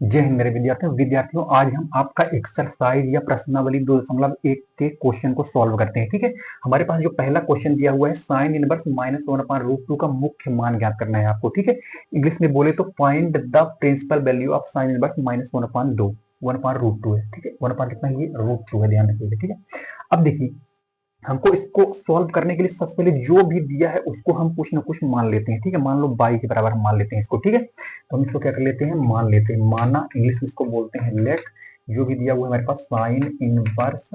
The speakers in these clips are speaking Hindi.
जय हिंद मेरे विद्यार्थियों आज हम आपका एक्सरसाइज या प्रश्नावली 2.1 के क्वेश्चन को सॉल्व करते हैं। ठीक है, हमारे पास जो पहला क्वेश्चन दिया हुआ है साइन इनवर्स -1/√2 का मुख्य मान ज्ञात करना है आपको। ठीक है, इंग्लिश में बोले तो find the principal value of sine inverse -1/2 1/√2 है। ठीक है, 1 कितना है, ये √2 है, ध्यान रखिएगा। ठीक है, अब देखिए हमको इसको सॉल्व करने के लिए सबसे पहले जो भी दिया है उसको हम कुछ ना कुछ मान लेते हैं। ठीक है, मान लो बाई के बराबर हम मान लेते हैं इसको। ठीक है, तो हम इसको क्या कर लेते हैं, मान लेते हैं। माना इंग्लिश में इसको बोलते हैं लेट। जो भी दिया हुआ है हमारे पास साइन इनवर्स,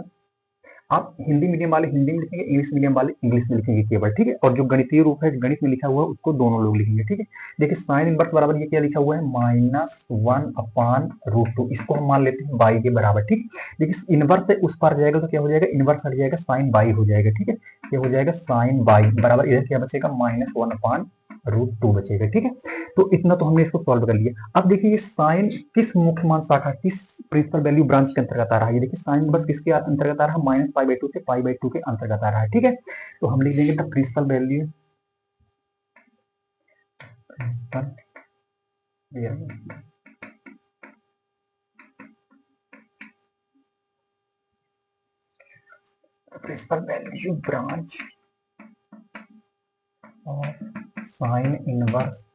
आप हिंदी मीडियम वाले हिंदी में लिखेंगे, इंग्लिश मीडियम वाले इंग्लिश में लिखेंगे केवल। ठीक है, और जो गणितीय रूप है गणित में लिखा हुआ है उसको दोनों लोग लिखेंगे। ठीक है, देखिए साइन इनवर्स बराबर ये क्या लिखा हुआ है, -1/√2। इसको हम मान लेते हैं बाई के बराबर। ठीक, देखिए इनवर्स से उस पार जाएगा तो क्या हो जाएगा, इनवर्स हट जाएगा, साइन बाई हो जाएगा। ठीक है, क्या हो जाएगा, साइन बाई बराबर इधर क्या बचेगा, -1/√2 बचेगा। ठीक है, तो इतना तो हमने इसको सॉल्व कर लिया। अब देखिए ये साइन किस मुख्य मान शाखा, किस प्रिंसिपल वैल्यू ब्रांच के अंतर्गत आ रहा है। ये देखिए साइन बस किसके अंतर्गत आ रहा है, -π/2 से π/2 के अंतर्गत आ रहा है। ठीक है, तो हम लिख देंगे द प्रिंसिपल वैल्यू ब्रांच और sine inverse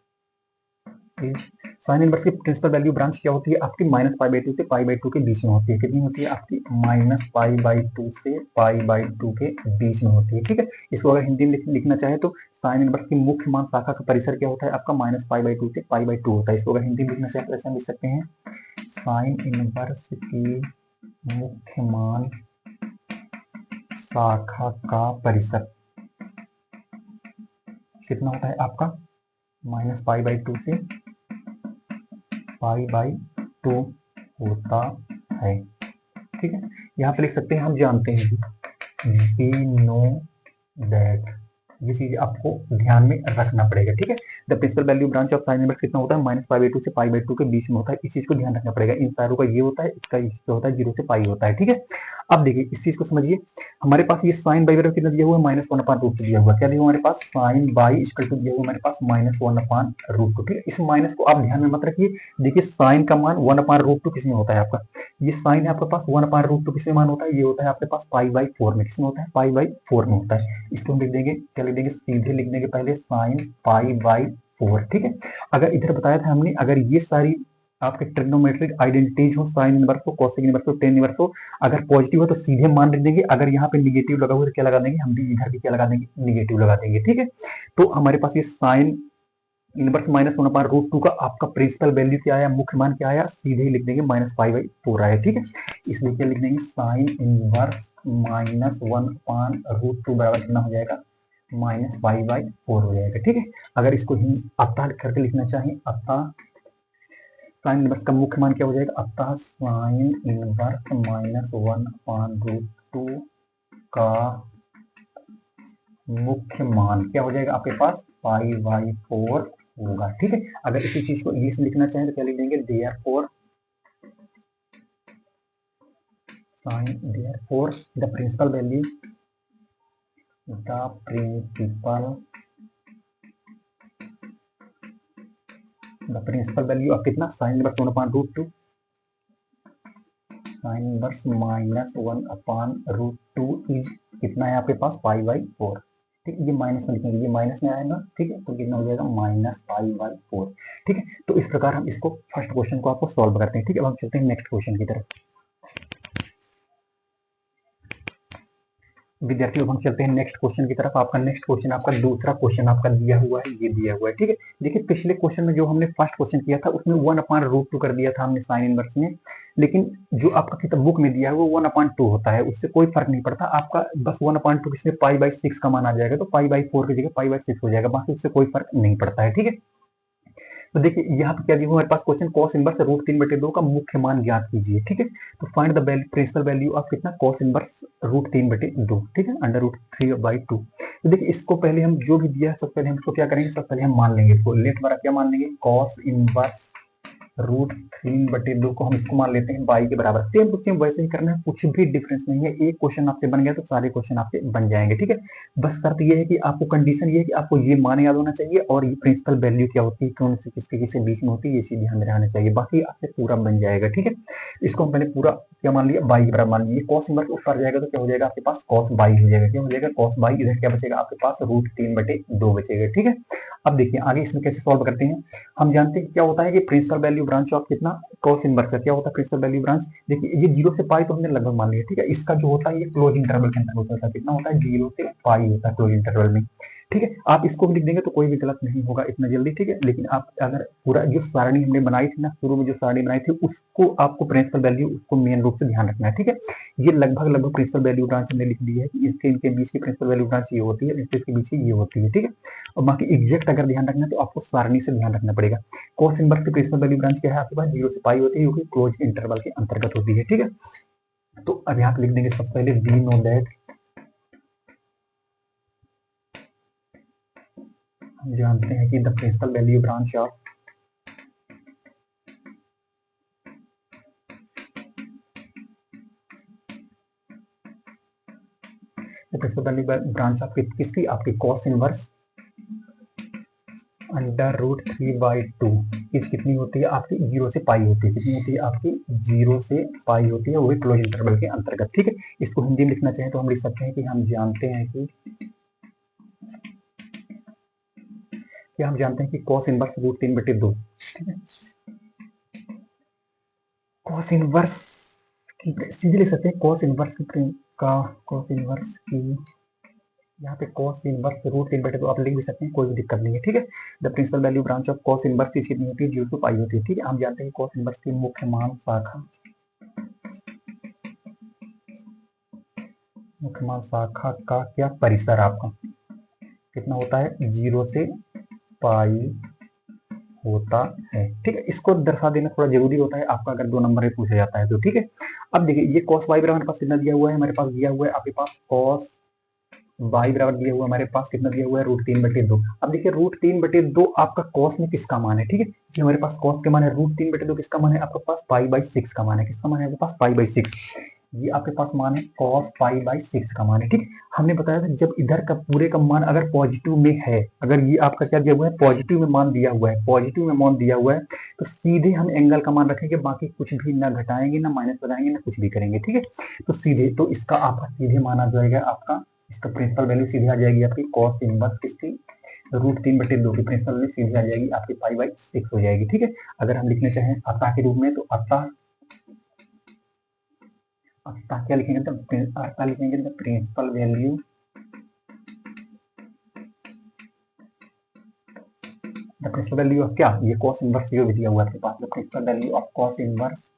is, sine inverse की प्रिंसिपल वैल्यू ब्रांच क्या होती है आपकी, -π/2 से π/2 के बीच में होती है। कितनी होती है आपकी, -π/2 से π/2 के बीच में होती है। ठीक है, इसको अगर हिंदी में लिखना चाहे तो साइन इनवर्स की मुख्य मान शाखा का परिसर क्या होता है आपका, -π/2 से π/2 होता है। इसको अगर हिंदी में लिखना चाहे तो ऐसा लिख सकते हैं, साइन इनवर्स की मुख्य मान शाखा का परिसर कितना होता है आपका, -π/2 से π/2 होता है। ठीक है, यहाँ पे लिख सकते हैं हम जानते हैं वी नो दैट, ये चीज आपको ध्यान में रखना पड़ेगा। ठीक है, the principal value branch of sine inverse कितना होता है, -π/2 से π/2 के बीच में होता है। इस चीज को ध्यान रखना पड़ेगा, इन सारों का ये होता है, इसका होता है 0 से पाई होता है। ठीक है, अब देखिए इस चीज को समझिए, हमारे पास ये साइन बाई बराबर कितना दिया हुआ है, -1/√2 दिया हुआ है। क्या दिया हुआ हमारे पास, साइन बाई इक्वल टू दिया हुआ हमारे पास -1/√2। ठीक है, इस माइनस को आप ध्यान में मत रखिए। देखिए साइन का मान 1/√2 किसमें होता है आपका, ये साइन है आपके पास 1/√2 किसमें मान होता है, ये होता है आपके पास π/4 में। किसमें होता है, π/4 में होता है। इसको हम लिख देंगे, क्या लिख देंगे, सीधे लिख देंगे पहले साइन π/4। ठीक है, अगर इधर बताया था हमने, अगर ये सारी आपके ट्रिग्नोमेट्रिक आइडेंटिटीज हो, साइन इनवर्स हो, कोसेक इनवर्स हो, टेन इनवर्स हो, अगर पॉजिटिव हो तो सीधे मान लिख देंगे, अगर यहाँ पे निगेटिव लगा हुआ तो क्या लगा देंगे, हम भी इधर भी क्या लगा देंगे, निगेटिव लगा देंगे। ठीक है, तो हमारे पास ये साइन इनवर्स -1/√2 का आपका प्रिंसिपल वैल्यू क्या आया, मुख्य मान क्या आया, सीधे ही लिख देंगे -π/4 आया। ठीक है, इसलिए क्या लिख देंगे, साइन इनवर्स -1/√2 बराबर कितना हो जाएगा, -π/4 हो जाएगा। ठीक है, अगर इसको ही अतः करके लिखना चाहें, अतः साइन इनवर्स का मुख्य मान क्या हो जाएगा, अतः साइन इनवर्स -1/√2 का मुख्य मान क्या हो जाएगा आपके पास, π/4 होगा। ठीक है, अगर इसी चीज को इंग्लिश में लिखना चाहें तो क्या लिख देंगे, therefore the principal value of कितना, sine inverse 1/√2, sine inverse -1/√2 is कितना है आपके पास, π/4। ठीक है, ये माइनस में लिखेंगे, ये माइनस में आएगा। ठीक है, तो कितना हो जाएगा, -π/4। ठीक है, तो इस प्रकार हम इसको फर्स्ट क्वेश्चन को आपको सॉल्व करते हैं। ठीक है, अब हम चलते हैं नेक्स्ट क्वेश्चन की तरफ। विद्यार्थियों हम चलते हैं नेक्स्ट क्वेश्चन की तरफ। आपका नेक्स्ट क्वेश्चन, आपका दूसरा क्वेश्चन आपका दिया हुआ है, ये दिया हुआ है। ठीक है, देखिए पिछले क्वेश्चन में जो हमने फर्स्ट क्वेश्चन किया था उसमें 1/√2 कर दिया था हमने साइन इनवर्स में, लेकिन जो आपका किताब बुक में दिया है वो 1/2 होता है, उससे कोई फर्क नहीं पड़ता आपका, बस 1/2 किसमें π/6 का मान आ जाएगा, तो π/4 की जगह π/6 हो जाएगा, बाकी उससे कोई फर्क नहीं पड़ता है। ठीक है, तो देखिए यहाँ पे क्या दिया हुआ हमारे पास क्वेश्चन, cos इनवर्स √3/2 का मुख्य मान ज्ञात कीजिए। ठीक है, तो find the principal value of कितना, cos इनवर्स √3/2। ठीक है, √3/2। तो देखिए इसको पहले हम जो भी दिया है सबसे पहले हम इसको क्या करेंगे, सबसे पहले हम मान लेंगे इसको, लेट वाला क्या मान लेंगे, cos इनवर्स रूट 3/2 को हम इसको मान लेते हैं y के बराबर। सेम टू सेम वैसे ही करना है, कुछ भी डिफरेंस नहीं है। एक क्वेश्चन आपसे बन गया तो सारे क्वेश्चन आपसे बन जाएंगे, ठीक है। बस शर्त ये है कि आपको, कंडीशन ये है कि आपको ये मान याद होना चाहिए और ये प्रिंसिपल वैल्यू क्या होती है, कौन से किसके किसके बीच में होती है, ये चीज ध्यान में रहना चाहिए। बाकी आपसे पूरा बन जाएगा, ठीक है। इसको हम पहले पूरा क्या मान लिया, y के बराबर मान लिया। कॉस इनवर्स ऊपर जाएगा तो क्या हो जाएगा आपके पास, कॉस y हो जाएगा। क्या हो जाएगा, कॉस y। इधर क्या बचेगा आपके पास, रूट 3/2 बचेगा, ठीक है। अब देखिए आगे इसमें कैसे सॉल्व करते हैं। हम जानते हैं क्या होता है कि प्रिंसिपल वैल्यू ब्रांच ऑफ कितना, कॉस इनवर्स का क्या होता है प्रिंसिपल वैल्यू ब्रांच। देखिए ये 0 से पाई तो हमने लगभग मान लिया, ठीक है। इसका जो होता है ये क्लोज इंटरवल के अंदर होता है, कितना होता है, 0 से पाई होता है क्लोज इंटरवल में, ठीक है। आप इसको भी लिख देंगे तो कोई भी गलत नहीं होगा इतना जल्दी, ठीक है। लेकिन आप अगर पूरा जो सारणी हमने बनाई थी ना, शुरू में जो सारणी बनाई थी, उसको आपको प्रिंसिपल वैल्यू उसको मेन रूप से ध्यान रखना है, ठीक है। ये लगभग प्रिंसिपल वैल्यू ब्रांच हमने लिख दी है कि इसके इनके बीच की प्रिंसिपल वैल्यू ब्रांच ये होती है, इसके बीच की ये होती है, ठीक है। और बाकी एग्जैक्ट अगर ध्यान रखना है तो आपको सारणी से ध्यान रखना पड़ेगा। कॉस इनवर्स की प्रिंसिपल वैल्यू ब्रांच क्या है आपके पास, 0 से पाई होती है, जो कि क्लोज इंटरवल के अंतर्गत होती है, ठीक है। तो अब यहाँ पे लिख देंगे सबसे पहले वी नो दैट, हम जानते हैं कि the principal value branch of principal value branch आपकी किसकी, आपकी cos inverse under root 3/2 is कितनी होती है आपकी, 0 से पाई होती है। कितनी होती है आपकी, 0 से पाई होती है, वो भी क्लोज इंटरवल के अंतर्गत, ठीक है। इसको हिंदी में लिखना चाहें तो हम लिख सकते हैं कि हम जानते हैं कि हम जानते हैं कि कॉस इनवर्स रूट 3/2, ठीक है। कॉस इनवर्स की सीधे लिख सकते हैं, कॉस इनवर्स का कॉस इनवर्स की, यहाँ पे कॉस इनवर्स रूट 3/2 आप लिख भी सकते हैं, कोई भी दिक्कत नहीं है, ठीक है। The principal value branch of cos inverse की कितनी होती है, 0 से पाई होती है, ठीक है। हम जानते हैं कॉस इनवर्स की मुख्य मान शाखा, मुख्य मान शाखा का क्या परिसर आपका कितना होता है, 0 से पाई होता है, ठीक है। इसको दर्शा देना थोड़ा जरूरी होता है आपका, अगर 2 नंबर में पूछा जाता है तो, ठीक है। अब देखिए ये कॉस वाई बराबर हमारे पास कितना दिया हुआ है, हमारे पास दिया हुआ है आपके पास कॉस वाई बराबर दिया हुआ है, हमारे पास कितना दिया हुआ है, रूट 3/2। अब देखिए रूट 3/2 आपका कॉस में किसका मान है, ठीक है। ये हमारे पास कॉस के मान है, रूट 3/2 किसका मान है आपके पास, पाई/6 का मान है। किसका मान है आपके पास, पाई/6। ये आपके पास मान है कॉस पाई/6 का मान है, ठीक। हमने बताया था जब इधर का पूरे का मान अगर पॉजिटिव में है, अगर ये आपका क्या दिया हुआ है, पॉजिटिव में मान दिया हुआ है, पॉजिटिव में मान दिया हुआ है, तो सीधे हम एंगल का मान रखेंगे, बाकी कुछ भी ना घटाएंगे ना माइनस बनाएंगे ना कुछ भी करेंगे, ठीक है। तो सीधे, तो इसका आपका सीधे माना जाएगा आपका, इसका प्रिंसिपल वैल्यू सीधे आ जाएगी आपकी कॉस इनवर्स किसकी, रूट 3/2 की प्रिंसिपल वैल्यू सीधे आ जाएगी आपकी पाई/6 हो जाएगी, ठीक है। अगर हम लिखना चाहें अतः के रूप में तो अतः क्या लिखेंगे, अतः लिखेंगे the principal value the principal value of क्या, ये कॉस इनवर्स जो भी दिया हुआ है आपके पास, the principal value of cos inverse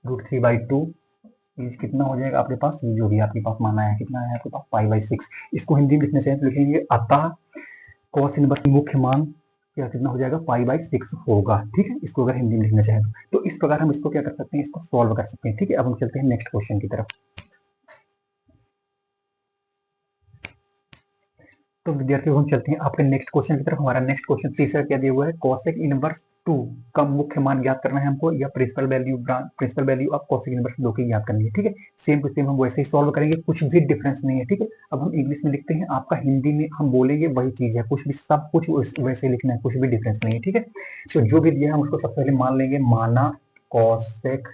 root 3/2 is कितना हो जाएगा आपके पास, जो भी आपके पास माना है कितना है आपके पास, पाई/6। इसको हिंदी में लिखना चाहिए तो लिखेंगे अतः कॉस इनवर्स मुख्य मान क्या कितना हो जाएगा, पाई/6 होगा, ठीक है। इसको अगर हिंदी में लिखना चाहें तो इस प्रकार हम इसको क्या कर सकते हैं, इसको सॉल्व कर सकते हैं, ठीक है। अब हम चलते हैं नेक्स्ट क्वेश्चन की तरफ। तो विद्यार्थियों हम चलते हैं आपके नेक्स्ट क्वेश्चन की तरफ। हमारा नेक्स्ट क्वेश्चन तीसरा क्या दिया हुआ है, कोसेक इनवर्स 2 का मुख्य मान ज्ञात करना है हमको, या principal value of cosec inverse 2 की ज्ञात करनी है, ठीक है। सेम टू सेम हम वैसे ही सॉल्व करेंगे, कुछ भी डिफरेंस नहीं है, ठीक है। अब हम इंग्लिश में लिखते हैं, आपका हिंदी में हम बोलेंगे वही चीज है, कुछ भी सब कुछ वैसे लिखना है, कुछ भी डिफरेंस नहीं है, ठीक है। तो जो भी दिया है हम उसको सबसे पहले मान लेंगे, माना कोसेक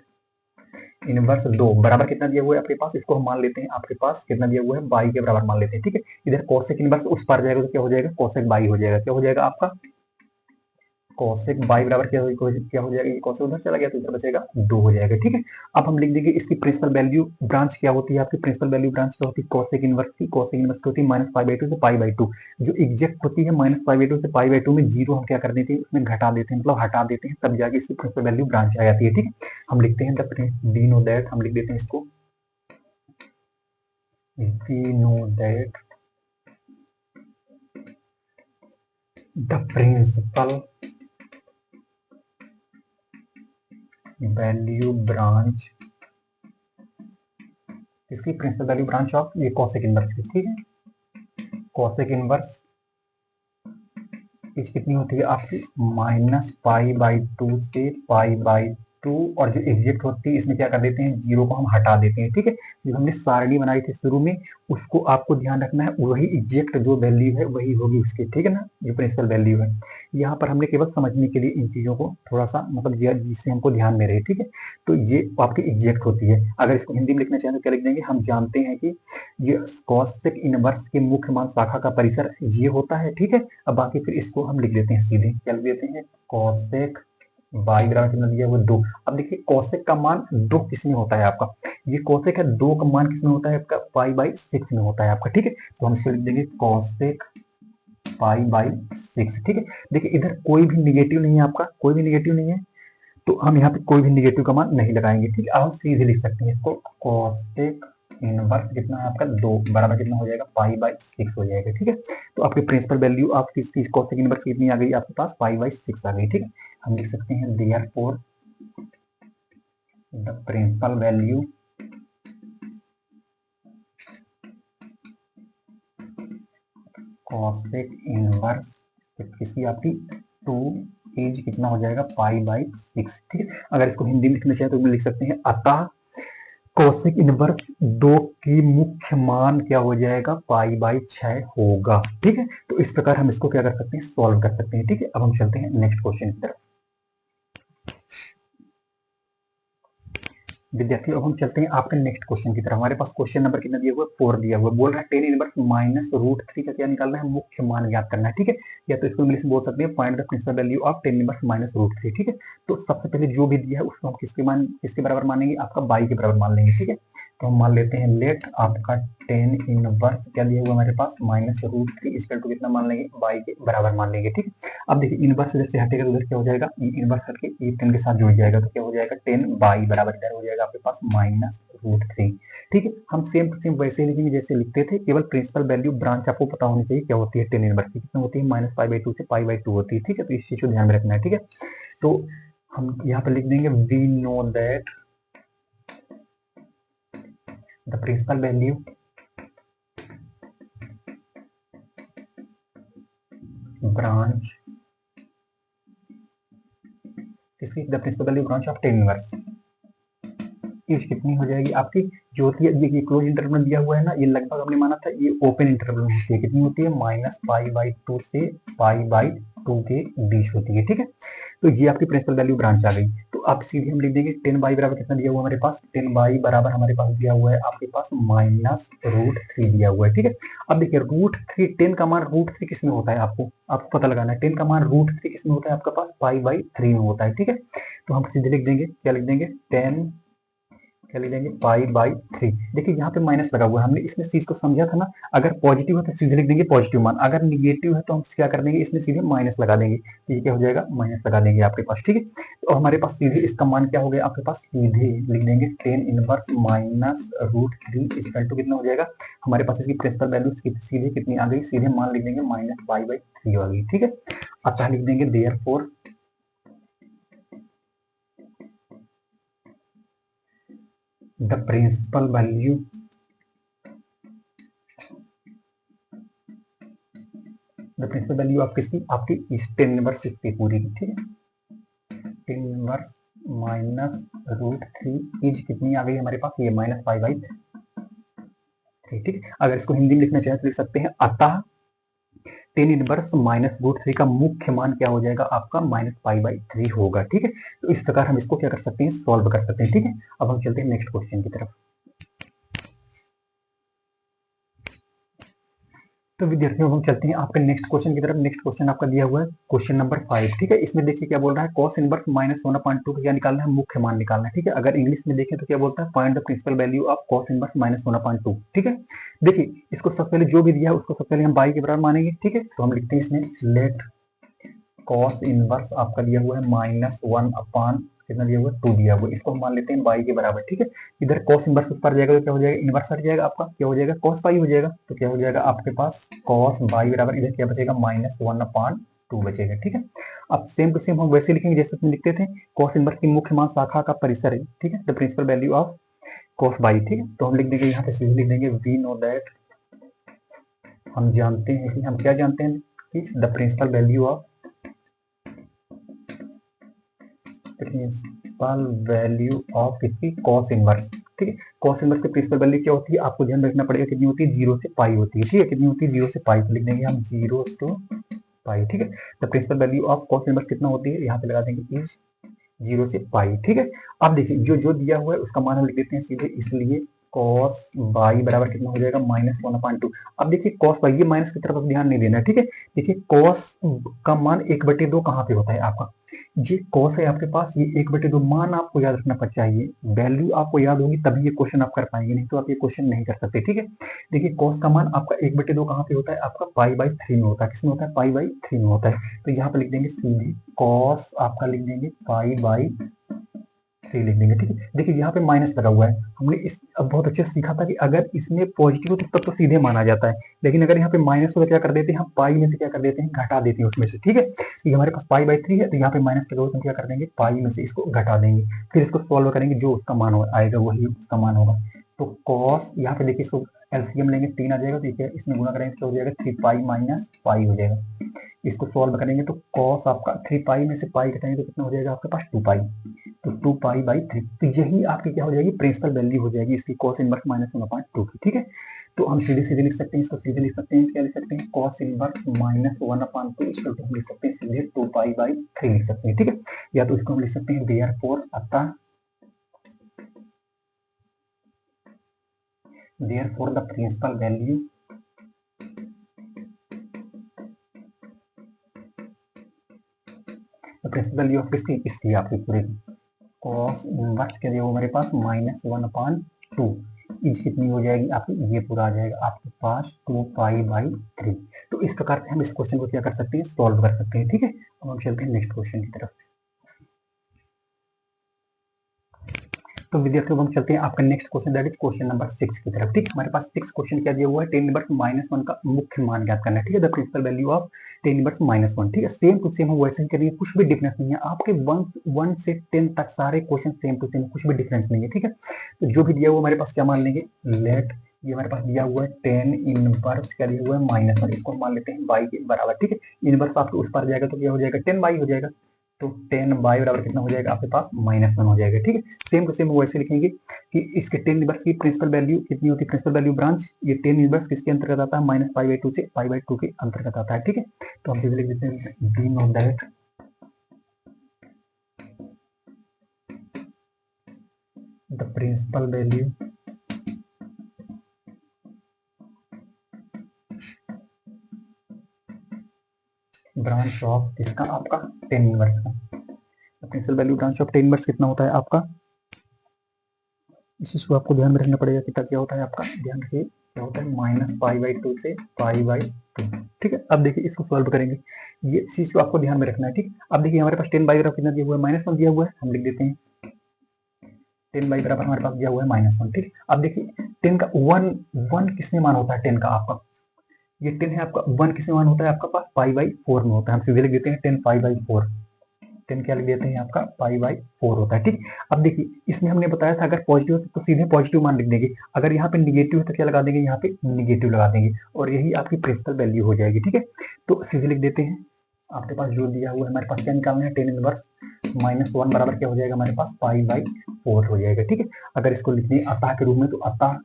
इनवर्स 2 बराबर कितना दिया हुआ है आपके पास, इसको हम मान लेते हैं आपके पास कितना दिया हुआ है, बाई के बराबर मान लेते हैं, ठीक है। इधर कोसेक इनवर्स उस पार जाएगा तो क्या हो जाएगा, कोसेक बाई हो जाएगा, क्या हो जाएगा आपका, कोसेक बाई बराबर क्या हो जाएगा, ये कोसेक उधर चला गया तो इधर बचेगा 2 हो जाएगा, ठीक है। अब हम लिख देंगे इसकी प्रिंसिपल वैल्यू ब्रांच क्या होती है, आपकी प्रिंसिपल वैल्यू ब्रांच क्या होती है, कोसेक इनवर्स की, कोसेक इनवर्स की होती है -π/2 से π/2। जो एग्जैक्ट होती है -π/2 से π/2 में जीरो हम क्या कर देते हैं, उसमें घटा देते हैं, मतलब हटा देते हैं, तब जाके इसकी प्रिंसिपल वैल्यू ब्रांच आ जाती है, ठीक है। हम लिखते हैं वी नो दैट, हम लिख देते हैं इसको, we know that the principal value branch, इसकी प्रिंसिपल वैल्यू ब्रांच ऑफ ये कोसेक इनवर्स की, ठीक है, कोसेक इनवर्स एज कितनी होती है आपकी -π/2 से π/2, और जो एग्जैक्ट होती है इसमें क्या कर देते हैं, 0 को हम हटा देते हैं। ठीक है, जो हमने सारणी बनाई थी शुरू में उसको आपको ध्यान रखना है, वही एग्जैक्ट जो वैल्यू है वही होगी उसकी। ठीक है ना, जो प्रिंसिपल वैल्यू है। यहाँ पर हमने केवल समझने के लिए इन चीजों को थोड़ा सा मतलब जिससे हमको ध्यान में रहे। ठीक है, तो ये आपकी एग्जैक्ट होती है। अगर इसको हिंदी में लिखना चाहें तो क्या लिख देंगे, हम जानते हैं कि ये कॉसेक इनवर्स के मुख्य मान शाखा का परिसर ये होता है। ठीक है, अब बाकी फिर इसको हम लिख देते हैं सीधे, क्या लिख देते हैं, कॉसेक बाई बराबर कितना दिया हुआ 2। अब देखिए कॉसेक का मान 2 किस में होता है आपका, ये कॉसेक है, 2 का मान किस में होता है आपका, π/6 में होता है आपका। ठीक है, तो हम इसको लिख देंगे कॉसेक π/6। ठीक है, देखिए इधर कोई भी निगेटिव नहीं है आपका, कोई भी निगेटिव नहीं है, तो हम यहाँ पे कोई भी निगेटिव का मान नहीं लगाएंगे। ठीक है, अब हम सीधे लिख सकते हैं इसको, कॉसेक इनवर्स कितना है आपका 2 बराबर कितना हो जाएगा, π/6 हो जाएगा। ठीक है, तो आपकी प्रिंसिपल वैल्यू आपकी कॉसेक इनवर्स कितनी आ गई आपके पास, π/6 आ गई। ठीक है, हम लिख सकते हैं therefore the principal value cosec inverse किसकी आपकी 2 एज कितना हो जाएगा, π/6। ठीक है, अगर इसको हिंदी में लिखना चाहे तो लिख सकते हैं, अतः कॉसेक इनवर्स 2 की मुख्य मान क्या हो जाएगा, π/6 होगा। ठीक है, तो इस प्रकार हम इसको क्या कर सकते हैं, सॉल्व कर सकते हैं। ठीक है, अब हम चलते हैं नेक्स्ट क्वेश्चन की तरफ। विद्यार्थियों अब हम चलते हैं आपके नेक्स्ट क्वेश्चन की तरफ। हमारे पास क्वेश्चन नंबर कितना दिया हुआ है, 4 दिया हुआ है। बोल रहा है टेन इनवर्स -√3 का क्या निकालना है, मुख्य मान ज्ञात करना है। ठीक है, या तो इसको इंग्लिश में बोल सकते हैं find the principal value of tan inverse -√3। ठीक है, तो सबसे पहले जो भी दिया है उसको हम किसके बराबर मानेंगे, आपका बाई के बराबर मान लेंगे। ठीक है, तो हम मान लेते हैं लेट आपका टेन इनवर्स क्या दिया हुआ हमारे पास -√3 इक्वल टू कितना मान लेंगे, बाई के बराबर मान लेंगे। ठीक है, अब देखिए इनवर्स इधर से हटेगा तो उधर क्या हो जाएगा, ये इनवर्स हटके ये 10 के साथ जुड़ जाएगा तो क्या हो जाएगा, 10 बाई बराबर इधर हो जाएगा आपके पास -√3। ठीक है, हम सेम टू सेम वैसे ही लिखेंगे जैसे लिखते थे, केवल प्रिंसिपल वैल्यू ब्रांच आपको पता होनी चाहिए क्या होती है, टेन इनवर्स की कितना होती है, -π/2 से π/2 होती है। ठीक है, तो इस चीज को ध्यान में रखना है। ठीक है, तो हम यहाँ पर लिख देंगे we know that the principal value branch इसकी the principal value branch of tan inverse is कितनी हो जाएगी आपकी, जो होती है ये क्लोज इंटरवल दिया हुआ है ना, ये लगभग हमने माना था ये ओपन इंटरवल होती है, कितनी होती है, -π/2 से π/2 के बीच होती है। ठीक है, तो ये आपकी प्रिंसिपल वैल्यू ब्रांच आ गई। तो अब सीधे हम लिख देंगे 10 बाई बराबर कितना दिया हुआ हमारे पास, 10 बाई बराबर हमारे पास दिया हुआ है आपके पास -√3 दिया हुआ है। ठीक है, अब देखिए √3 10 का मान √3 किस में होता है, आपको पता लगाना है, 10 का मान √3 किस में होता है आपके पास, π/3 में होता है। ठीक है, तो हम सीधे लिख देंगे, क्या लिख देंगे, 10 क्या लिख देंगे, π/3। देखिए यहाँ पे माइनस लगा हुआ है, हमने इसमें चीज को समझा था ना, अगर पॉजिटिव है तो सीधे लिख देंगे पॉजिटिव मान, अगर निगेटिव है तो हम क्या कर देंगे, इसमें सीधे माइनस लगा देंगे, तो ये क्या हो जाएगा, माइनस लगा देंगे आपके पास। ठीक है, तो हमारे पास सीधे इसका मान क्या हो गया आपके पास, सीधे लिख देंगे टेन इनवर्स -√3 इक्वल टू कितना हो जाएगा, हमारे पास इसकी प्रिंसिपल वैल्यू सीधे कितनी आ गई, सीधे मान लिख देंगे -π/3 आ गई। ठीक है, अतः लिख देंगे therefore the principal value of किसकी, आपकी इस टेन इनवर्स की पूरी की। ठीक है, टेन इनवर्स -√3 इज कितनी आ गई हमारे पास, ये -π/3। ठीक है, अगर इसको हिंदी में लिखना चाहे तो लिख सकते हैं अतः टेन इनवर्स -√3 का मुख्य मान क्या हो जाएगा आपका, -π/3 होगा। ठीक है, तो इस प्रकार हम इसको क्या कर सकते हैं, सॉल्व कर सकते हैं। ठीक है, अब हम चलते हैं नेक्स्ट क्वेश्चन की तरफ। तो विद्यार्थियों हम चलते हैं आपके नेक्स्ट क्वेश्चन की तरफ। नेक्स्ट क्वेश्चन आपका दिया हुआ है क्वेश्चन नंबर 5। ठीक है, इसमें देखिए क्या बोल रहा है, cos इनवर्स -1/2 का क्या निकालना है, मुख्य मान निकालना है। ठीक है, अगर इंग्लिश में देखें तो क्या बोलता है, find the principal value of cos inverse -1/2। ठीक है, देखिए इसको सबसे पहले जो भी दिया है उसको सबसे पहले हम बाई के बराबर मानेंगे। ठीक है, तो हम लिखते हैं इसमें लेट cos इनवर्स आपका दिया हुआ है -1 कितना दिया हुआ है, 2 दिया हुआ है, इसको हम मान लेते हैं बाई के बराबर। ठीक है, इधर cos इनवर्स ऊपर जाएगा तो क्या हो जाएगा, इनवर्स हट जाएगा आपका, क्या हो जाएगा, cos पाई हो जाएगा, तो क्या हो जाएगा आपके पास cos बाई बराबर इधर क्या बचेगा, -1/2 बचेगा। ठीक है, अब सेम टू सेम हम वैसे लिखेंगे जैसे हम लिखते थे, cos इनवर्स की मुख्य मान शाखा का परिसर है। ठीक है, the principal value of cos बाई। ठीक है, तो हम लिख देंगे यहाँ पे सीधे लिख देंगे वी नो दैट, हम जानते हैं कि हम क्या जानते हैं, is the principal value of किसकी कॉस इनवर्स। ठीक है, कॉस इनवर्स की प्रिंसिपल वैल्यू क्या होती है आपको ध्यान रखना पड़ेगा, कितनी होती है 0 से पाई होती है। ठीक है, कितनी होती है 0 से पाई, तो लिख देंगे हम 0 to पाई। ठीक है, the principal value of cos inverse कितना होती है, यहाँ पे लगा देंगे इज 0 से पाई। ठीक है, अब देखिए जो जो दिया हुआ है उसका मान हम लिख देते हैं सीधे, इसलिए cos बाई बराबर कितना हो जाएगा -1/2। अब देखिए cos बाई, ये माइनस की तरफ अब ध्यान नहीं देना है। ठीक है, देखिए cos का मान 1/2 कहाँ पे होता है आपका, ये cos है आपके पास, ये 1/2 मान आपको याद रखना पड़ चाहिए, वैल्यू आपको याद होगी तभी ये क्वेश्चन आप कर पाएंगे, नहीं तो आप ये क्वेश्चन नहीं कर सकते। ठीक है, देखिए cos का मान आपका 1/2 कहाँ पे होता है, आपका π/3 में होता है। किसमें होता है, π/3 में होता है। तो यहाँ पे लिख देंगे सीधे cos आपका लिख देंगे π/3 लिख देंगे। ठीक है, देखिए यहाँ पे माइनस लगा हुआ है, हमने इस अब बहुत अच्छे से सीखा था कि अगर इसमें पॉजिटिव हो तो तब तो सीधे माना जाता है, लेकिन अगर यहाँ पे माइनस हो तो क्या कर देते हैं हम पाई में से क्या कर देते हैं घटा देते हैं उसमें से। ठीक है, तो हमारे पास π/3 है, तो यहाँ पे माइनस लगा हुआ तो हम क्या कर देंगे पाई में से इसको घटा देंगे, फिर इसको सॉल्व करेंगे, जो उसका मान आएगा वही उसका मान होगा। तो कॉस यहाँ पे देखिए इसको एलसीएम लेंगे 3 आ जाएगा, देखिए इसमें गुणा करेंगे तो हो जाएगा 3π - पाई हो जाएगा। इसको सॉल्व करेंगे तो कॉस आपका 3π में से पाई घटाएंगे तो कितना हो जाएगा आपके पास 2π, तो 2π/3। तो यही आपकी क्या हो जाएगी प्रिंसिपल वैल्यू हो जाएगी इसकी cos इनवर्स -1/2 की। ठीक है, तो हम सीधे सीधे लिख सकते हैं, इसको सीधे लिख सकते हैं, क्या लिख सकते हैं cos इनवर्स -1/2 इसको हम लिख सकते हैं सीधे 2π/3 लिख सकते हैं। ठीक है, या तो इसको हम लिख सकते हैं देयरफॉर, अतः therefore the principal value principal value of किसकी, इसकी आपकी पूरी cos इनवर्स के लिए वो हमारे पास -1/2 इज कितनी हो जाएगी आपकी, ये पूरा आ जाएगा आपके पास 2π/3। तो इस प्रकार से हम इस क्वेश्चन को क्या कर सकते हैं सॉल्व कर सकते हैं। ठीक है, अब हम चलते हैं नेक्स्ट क्वेश्चन की तरफ। तो विद्यार्थियों हम चलते हैं आपका next question, that is question number 6 की तरफ। ठीक, हमारे पास 6 क्वेश्चन क्या दिया हुआ है, tan इनवर्स -1 का मुख्य मान ज्ञात करना है। ठीक है, the principal value of tan inverse -1। ठीक है, सेम टू सेम हम वैसे ही करेंगे, कुछ भी डिफरेंस नहीं है आपके 1 से 10 तक सारे क्वेश्चन सेम टू सेम, कुछ भी डिफरेंस नहीं है। ठीक है, तो जो भी दिया हुआ हमारे पास क्या मान लेंगे, लेट ये हमारे पास दिया हुआ है tan इनवर्स क्या दिया हुआ है -1, इसको मान लेते हैं बाई के बराबर। ठीक है, इनवर्स आपके उस पर जाएगा तो क्या हो जाएगा 10 बाई हो जाएगा, तो 10 बाई बराबर कितना हो जाएगा आपके पास -1 हो जाएगा। ठीक है, सेम टू सेम वैसे लिखेंगे कि इसके tan इनवर्स की प्रिंसिपल वैल्यू कितनी होती है, प्रिंसिपल वैल्यू ब्रांच, ये tan इनवर्स किसके अंतर्गत आता है -π/2 से π/2 के अंतर्गत आता है। ठीक है, तो हम सीधे लिख देते हैं we know that the principal value branch of इसका आपका tan इनवर्स का, principal value branch of tan inverse कितना होता है आपका, इस चीज को आपको ध्यान में रखना पड़ेगा कि क्या होता है आपका, ध्यान रखिए क्या होता है -π/2 से π/2। ठीक है, अब देखिए इसको सॉल्व करेंगे, ये चीज को आपको ध्यान में रखना है। ठीक, अब देखिए हमारे पास 10 बाई बराबर कितना दिया हुआ है -1 दिया हुआ है, हम लिख देते हैं 10 बाई बराबर हमारे पास दिया हुआ है -1। ठीक, अब देखिए 10 का 1 किसमें मान होता है 10 का आपका, ये 10 है आपका, 1 किसमें मान होता है आपका पास π/4 में होता है, हम सीधे लिख देते हैं 10 π/4, 10 क्या लिख देते हैं आपका π/4 होता है। ठीक, अब देखिए इसमें हमने बताया था अगर पॉजिटिव है तो सीधे पॉजिटिव मान लिख देंगे, अगर यहाँ पे निगेटिव है तो क्या लगा देंगे, यहाँ पे निगेटिव लगा देंगे, और यही आपकी प्रिंसिपल वैल्यू हो जाएगी। ठीक है, तो सीधे लिख देते हैं, आपके पास जो दिया हुआ है हमारे पास क्या निकालना है, tan इनवर्स -1 बराबर क्या हो जाएगा हमारे पास π/4 हो जाएगा। ठीक है, अगर इसको लिखते हैं अतः के रूप में, तो अतः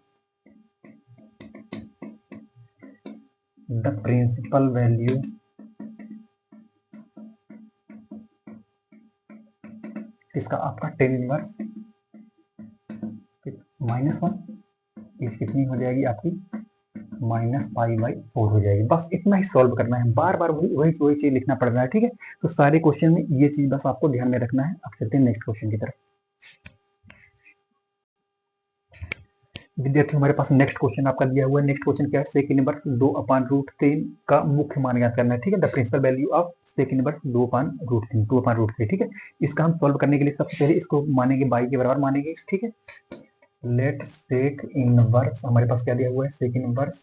द प्रिंसिपल वैल्यू इसका आपका tan इनवर्स -1 ये कितनी हो जाएगी आपकी -π/4 हो जाएगी। बस इतना ही सॉल्व करना है, बार बार वही चीज लिखना पड़ रहा है। ठीक है, तो सारे क्वेश्चन में ये चीज बस आपको ध्यान में रखना है। अब चलते हैं नेक्स्ट क्वेश्चन की तरफ। विद्यार्थियों हमारे पास नेक्स्ट क्वेश्चन आपका दिया हुआ है, नेक्स्ट क्वेश्चन क्या है, सेक इनवर्स 2/√3 का मुख्य मान ज्ञात करना है। ठीक है, the principal value of sec inverse 2/√3 ठीक है, इसका हम सॉल्व करने के लिए सबसे पहले इसको मानेंगे बाई के बराबर मानेंगे। ठीक है, लेट सेक इनवर्स हमारे पास क्या दिया हुआ है, सेक इनवर्स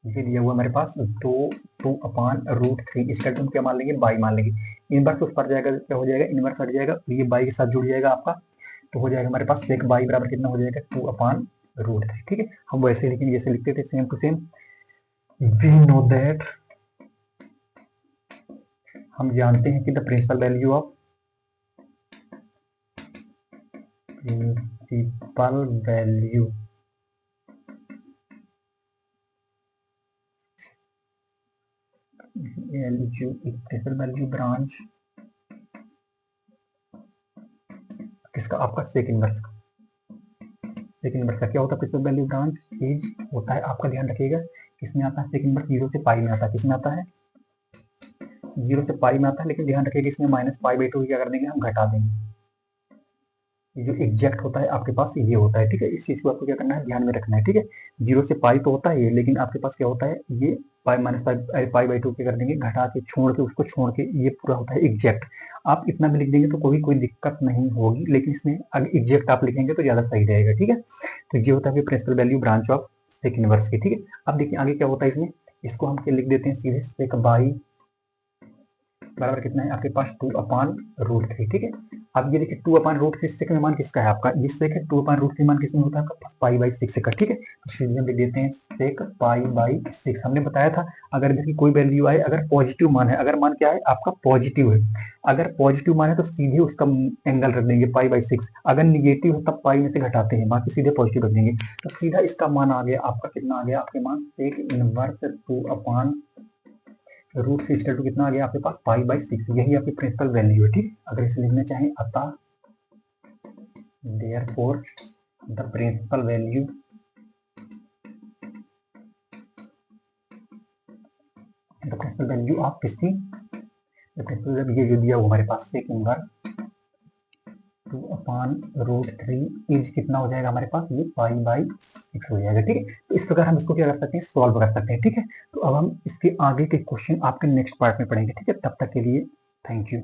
ये दिया हुआ हमारे पास 2/√3, इसका तुम क्या मान लेंगे बाई मान लेंगे, इनवर्स उस पर जाएगा क्या हो जाएगा, इनवर्स हट जाएगा, ये बाई के साथ जुड़ जाएगा आपका, तो हो जाएगा हमारे पास सेक बाई बराबर कितना हो जाएगा 2/√3। ठीक है, हम वैसे लेकिन जैसे लिखते थे same to same, we know that हम जानते हैं कि the principal value of principal value branch किसका, आपका सेक इनवर्स का। सेक इनवर्स का क्या होता है, प्रिंसिपल वैल्यू ब्रांच इज होता है, आपका ध्यान रखिएगा किसमें आता है, सेक इनवर्स 0 से पाई में आता है। किसमें आता है, 0 से पाई में आता है, लेकिन ध्यान रखिएगा इसमें -π/2 क्या कर देंगे, हम घटा देंगे। ये जो एग्जैक्ट होता है आपके पास ये होता है, ठीक है। इस चीज को आपको क्या करना है, ध्यान में रखना है, ठीक है। 0 से पाई तो होता है ये, लेकिन आपके पास क्या होता है, ये π/2 क्या कर देंगे, घटा के, छोड़ के, उसको छोड़ के, ये पूरा होता है एग्जैक्ट। आप इतना भी लिख देंगे तो कोई दिक्कत नहीं होगी, लेकिन इसमें अगर एग्जैक्ट आप लिखेंगे तो ज्यादा सही रहेगा, ठीक है। तो ये होता है principal value branch of sec inverse की, ठीक है। अब देखिए आगे क्या होता है इसमें, इसको हम क्या लिख देते हैं सीधे, सेक बाई बराबर कितना है आपके पास 2/√3, ठीक है। अब ये देखिए 2/√3 सेक में मान किसका है, आपका ये सेक है। 2/√3 मान किसमें होता है, आपका पास π/6 का, ठीक है। तो सीधे हम लिख देते हैं सेक π/6। हमने बताया था अगर देखिए कोई वैल्यू आए, अगर पॉजिटिव मान है, अगर मान क्या है आपका पॉजिटिव है, अगर पॉजिटिव मान है तो सीधे उसका एंगल रख देंगे π/6। अगर निगेटिव है तब पाई में से घटाते हैं, बाकी सीधे पॉजिटिव रख देंगे। तो सीधा इसका मान आ गया आपका, कितना आ गया आपके मान, सेक इनवर्स 2/√3 कितना आ गया आपके पास, π/6। यही आपकी प्रिंसिपल वैल्यू है, ठीक। अगर इसे लिखना चाहें, अतः therefore the principal value of किसकी, ये जो दिया हुआ हमारे पास सेक इनवर्स 2/√3 इज कितना हो जाएगा हमारे पास, ये π/6 हो जाएगा, ठीक है। तो इस प्रकार हम इसको क्या कर सकते हैं, सॉल्व कर सकते हैं, ठीक है। तो अब हम इसके आगे के क्वेश्चन आपके नेक्स्ट पार्ट में पढ़ेंगे, ठीक है। तब तक के लिए थैंक यू।